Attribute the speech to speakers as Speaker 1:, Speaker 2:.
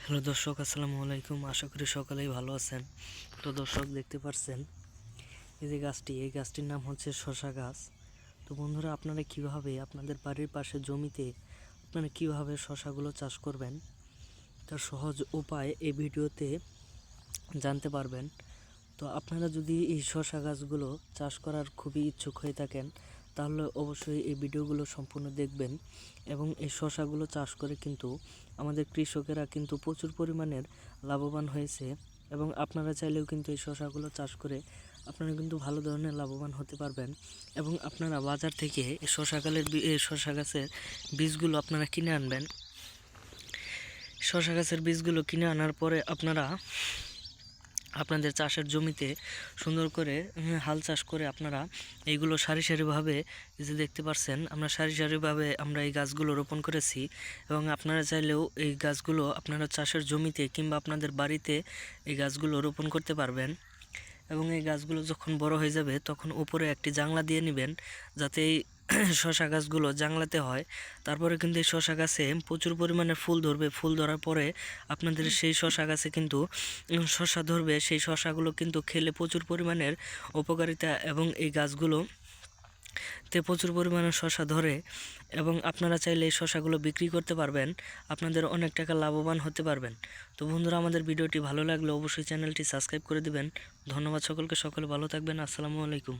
Speaker 1: Hello দর্শক, আসসালামু আলাইকুম। আশা করি সকলেই ভালো আছেন। তো দর্শক, দেখতে পাচ্ছেন এই যে গাছটি, এই গাছটির নাম হচ্ছে শসা গাছ। তো বন্ধুরা, আপনারা কিভাবে আপনাদের বাড়ির পাশে জমিতে আপনারা কিভাবে শসাগুলো চাষ করবেন তার সহজ উপায় এই ভিডিওতে জানতে পারবেন। তো আপনারা যদি এই শসা গাছগুলো চাষ করার খুবই ইচ্ছুক হয়ে থাকেন, তাহলে অবশ্যই এই ভিডিওগুলো সম্পূর্ণ দেখবেন। এবং এই শসাগুলো চাষ করে কিন্তু আমাদের কৃষকেরা কিন্তু প্রচুর পরিমাণের লাভবান হয়েছে। এবং আপনারা চাইলেও কিন্তু এই শসাগুলো চাষ করে আপনারা কিন্তু ভালো ধরনের লাভবান হতে পারবেন। এবং আপনারা বাজার থেকে এই শসা গাছের বীজগুলো আপনারা কিনে আনবেন। শসা গাছের বীজগুলো কিনে আনার পরে আপনারা আপনাদের চাষের জমিতে সুন্দর করে হাল চাষ করে আপনারা এইগুলো সারি সারিভাবে, যে দেখতে পাচ্ছেন আমরা সারি সারিভাবে আমরা এই গাছগুলো রোপণ করেছি। এবং আপনারা চাইলেও এই গাছগুলো আপনারা চাষের জমিতে কিংবা আপনাদের বাড়িতে এই গাছগুলো রোপণ করতে পারবেন। এবং এই গাছগুলো যখন বড় হয়ে যাবে তখন উপরে একটি জানলা দিয়ে নেবেন, যাতে এই শসা গাছগুলো জানলাতে হয়। তারপরে কিন্তু এই শসা গাছে প্রচুর পরিমাণে ফুল ধরবে। ফুল ধরার পরে আপনাদের সেই শসা গাছে কিন্তু শসা ধরবে। সেই শসাগুলো কিন্তু খেলে প্রচুর পরিমাণের উপকারিতা, এবং এই গাছগুলো তে প্রচুর পরিমাণে শসা ধরে। এবং আপনারা চাইলে এই শসাগুলো বিক্রি করতে পারবেন, আপনাদের অনেক টাকা লাভবান হতে পারবেন। তো বন্ধুরা, আমাদের ভিডিওটি ভালো লাগলে অবশ্যই চ্যানেলটি সাবস্ক্রাইব করে দিবেন। ধন্যবাদ সকলকে, সকলে ভালো থাকবেন। আসসালামু আলাইকুম।